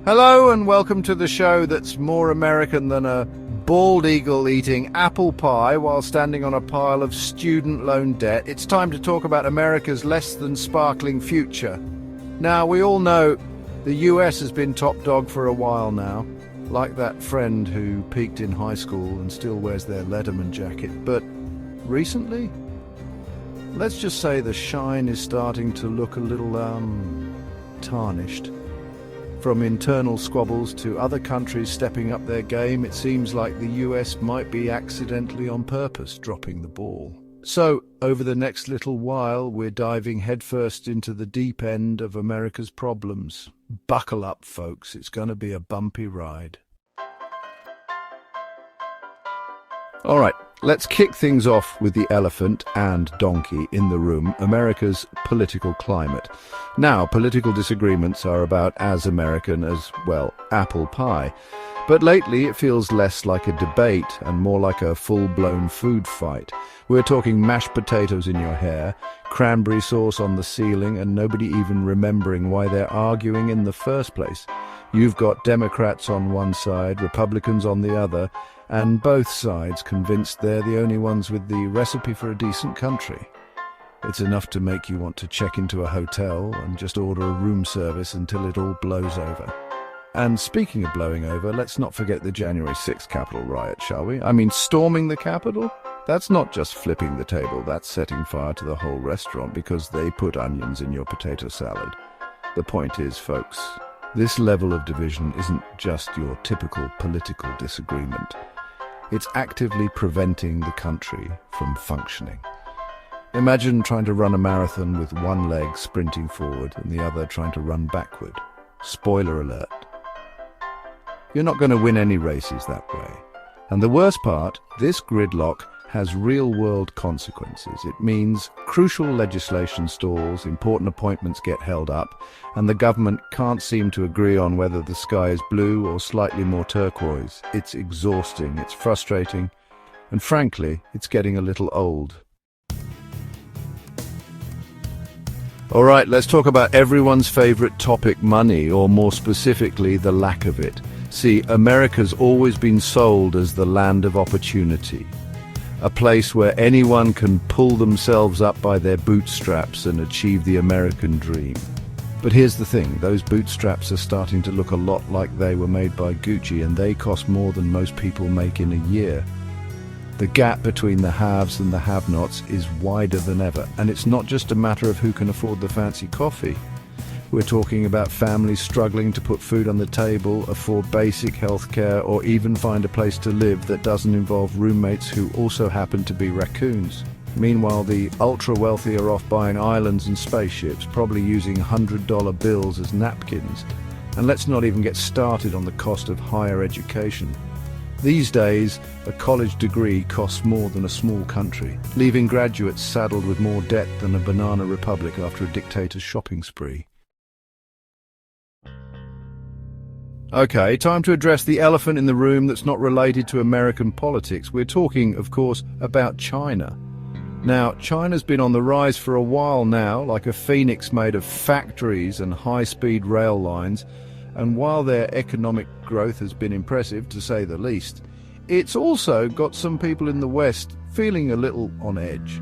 Hello and welcome to the show that's more American than a bald eagle eating apple pie while standing on a pile of student loan debt. It's time to talk about America's less than sparkling future. Now, we all know the US has been top dog for a while now, like that friend who peaked in high school and still wears their Letterman jacket. But recently, let's just say the shine is starting to look a little, tarnished. From internal squabbles to other countries stepping up their game, it seems like the US might be accidentally on purpose dropping the ball. So, over the next little while, we're diving headfirst into the deep end of America's problems. Buckle up, folks. It's going to be a bumpy ride. All right, let's kick things off with the elephant and donkey in the room, America's political climate. Now, political disagreements are about as American as, well, apple pie. But lately it feels less like a debate and more like a full-blown food fight. We're talking mashed potatoes in your hair, cranberry sauce on the ceiling, and nobody even remembering why they're arguing in the first place. You've got Democrats on one side, Republicans on the other, and both sides convinced they're the only ones with the recipe for a decent country. It's enough to make you want to check into a hotel and just order a room service until it all blows over. And speaking of blowing over, let's not forget the January 6th Capitol riot, shall we? I mean, storming the Capitol? That's not just flipping the table, that's setting fire to the whole restaurant because they put onions in your potato salad. The point is, folks, this level of division isn't just your typical political disagreement. It's actively preventing the country from functioning. Imagine trying to run a marathon with one leg sprinting forward and the other trying to run backward. Spoiler alert. You're not going to win any races that way. And the worst part, this gridlock has real-world consequences. It means crucial legislation stalls, important appointments get held up, and the government can't seem to agree on whether the sky is blue or slightly more turquoise. It's exhausting, it's frustrating, and frankly, it's getting a little old. All right, let's talk about everyone's favorite topic, money, or more specifically, the lack of it. See, America's always been sold as the land of opportunity. A place where anyone can pull themselves up by their bootstraps and achieve the American dream. But here's the thing, those bootstraps are starting to look a lot like they were made by Gucci, and they cost more than most people make in a year. The gap between the haves and the have-nots is wider than ever, and it's not just a matter of who can afford the fancy coffee. We're talking about families struggling to put food on the table, afford basic health care, or even find a place to live that doesn't involve roommates who also happen to be raccoons. Meanwhile, the ultra-wealthy are off buying islands and spaceships, probably using $100 bills as napkins. And let's not even get started on the cost of higher education. These days, a college degree costs more than a small country, leaving graduates saddled with more debt than a banana republic after a dictator's shopping spree. Okay, time to address the elephant in the room that's not related to American politics. We're talking, of course, about China. Now, China's been on the rise for a while now, like a phoenix made of factories and high-speed rail lines, and while their economic growth has been impressive, to say the least, it's also got some people in the West feeling a little on edge.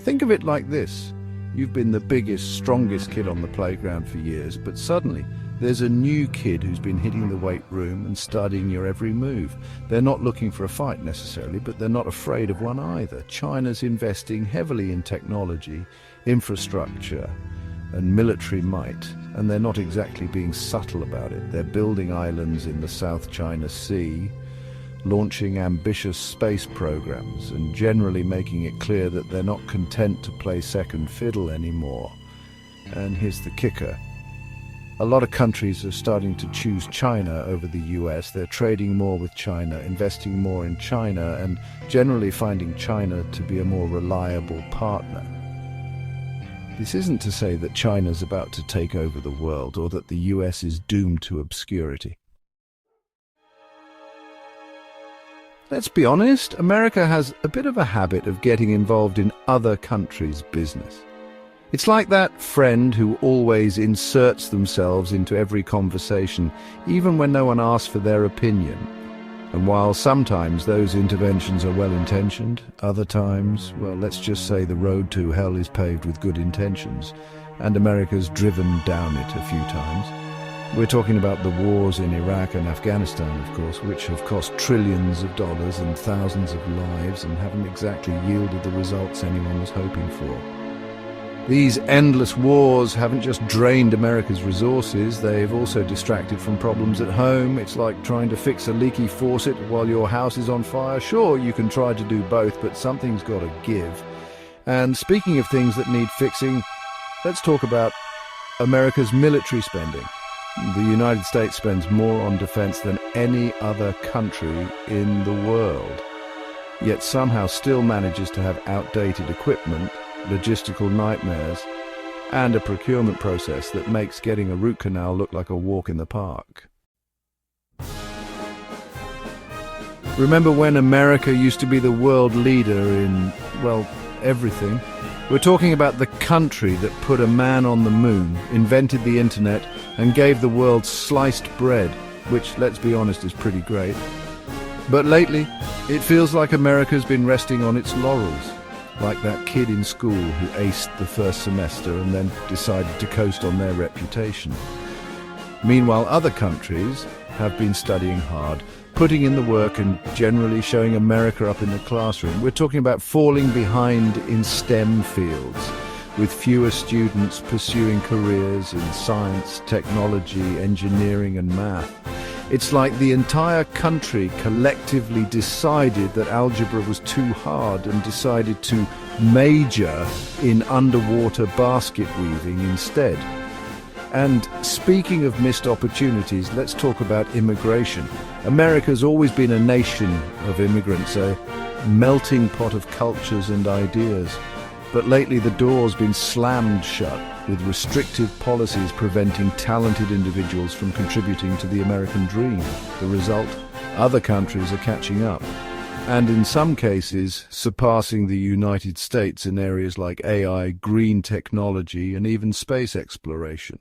Think of it like this. You've been the biggest, strongest kid on the playground for years, but suddenly there's a new kid who's been hitting the weight room and studying your every move. They're not looking for a fight necessarily, but they're not afraid of one either. China's investing heavily in technology, infrastructure, and military might, and they're not exactly being subtle about it. They're building islands in the South China Sea, launching ambitious space programs, and generally making it clear that they're not content to play second fiddle anymore. And here's the kicker. A lot of countries are starting to choose China over the US. They're trading more with China, investing more in China, and generally finding China to be a more reliable partner. This isn't to say that China's about to take over the world or that the US is doomed to obscurity. Let's be honest, America has a bit of a habit of getting involved in other countries' business. It's like that friend who always inserts themselves into every conversation, even when no one asks for their opinion. And while sometimes those interventions are well-intentioned, other times, well, let's just say the road to hell is paved with good intentions, and America's driven down it a few times. We're talking about the wars in Iraq and Afghanistan, of course, which have cost trillions of dollars and thousands of lives and haven't exactly yielded the results anyone was hoping for. These endless wars haven't just drained America's resources, they've also distracted from problems at home. It's like trying to fix a leaky faucet while your house is on fire. Sure, you can try to do both, but something's got to give. And speaking of things that need fixing, let's talk about America's military spending. The United States spends more on defense than any other country in the world, yet somehow still manages to have outdated equipment, logistical nightmares, and a procurement process that makes getting a root canal look like a walk in the park. Remember when America used to be the world leader in, well, everything? We're talking about the country that put a man on the moon, invented the internet, and gave the world sliced bread, which, let's be honest, is pretty great. But lately, it feels like America's been resting on its laurels, like that kid in school who aced the first semester and then decided to coast on their reputation. Meanwhile, other countries have been studying hard, putting in the work and generally showing America up in the classroom. We're talking about falling behind in STEM fields, with fewer students pursuing careers in science, technology, engineering and math. It's like the entire country collectively decided that algebra was too hard and decided to major in underwater basket weaving instead. And speaking of missed opportunities, let's talk about immigration. America's always been a nation of immigrants, a melting pot of cultures and ideas. But lately the door's been slammed shut, with restrictive policies preventing talented individuals from contributing to the American dream. The result? Other countries are catching up, and in some cases surpassing the United States in areas like AI, green technology, and even space exploration.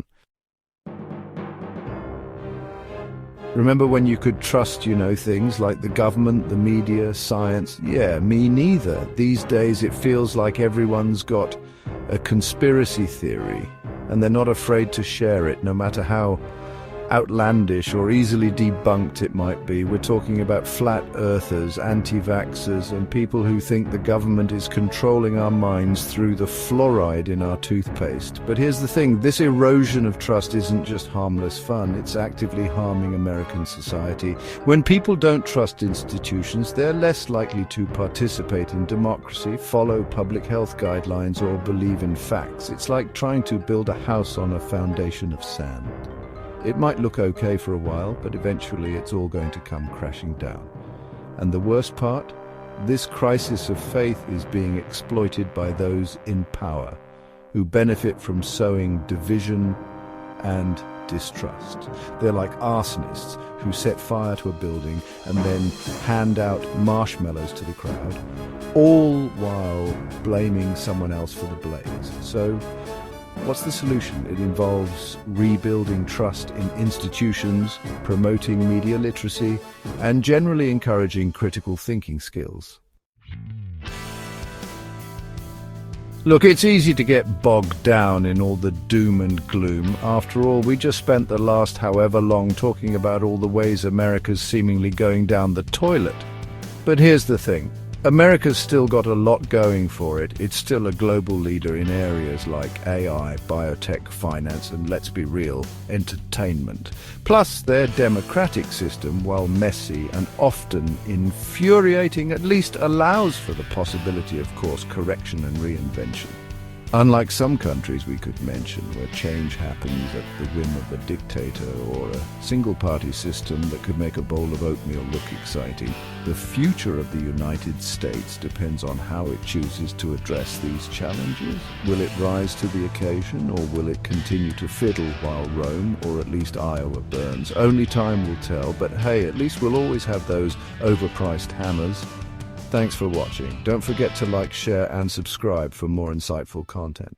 Remember when you could trust, things like the government, the media, science? Yeah, me neither. These days it feels like everyone's got a conspiracy theory, and they're not afraid to share it, no matter how outlandish or easily debunked it might be. We're talking about flat earthers, anti-vaxxers, and people who think the government is controlling our minds through the fluoride in our toothpaste. But here's the thing, this erosion of trust isn't just harmless fun, it's actively harming American society. When people don't trust institutions, they're less likely to participate in democracy, follow public health guidelines, or believe in facts. It's like trying to build a house on a foundation of sand. It might look okay for a while, but eventually it's all going to come crashing down. And the worst part? This crisis of faith is being exploited by those in power, who benefit from sowing division and distrust. They're like arsonists who set fire to a building and then hand out marshmallows to the crowd, all while blaming someone else for the blaze. So, what's the solution? It involves rebuilding trust in institutions, promoting media literacy, and generally encouraging critical thinking skills. Look, it's easy to get bogged down in all the doom and gloom. After all, we just spent the last however long talking about all the ways America's seemingly going down the toilet. But here's the thing. America's still got a lot going for it. It's still a global leader in areas like AI, biotech, finance, and let's be real, entertainment. Plus, their democratic system, while messy and often infuriating, at least allows for the possibility of course correction and reinvention. Unlike some countries we could mention, where change happens at the whim of a dictator or a single-party system that could make a bowl of oatmeal look exciting, the future of the United States depends on how it chooses to address these challenges. Will it rise to the occasion, or will it continue to fiddle while Rome, or at least Iowa, burns? Only time will tell, but hey, at least we'll always have those overpriced hammers. Thanks for watching. Don't forget to like, share, and subscribe for more insightful content.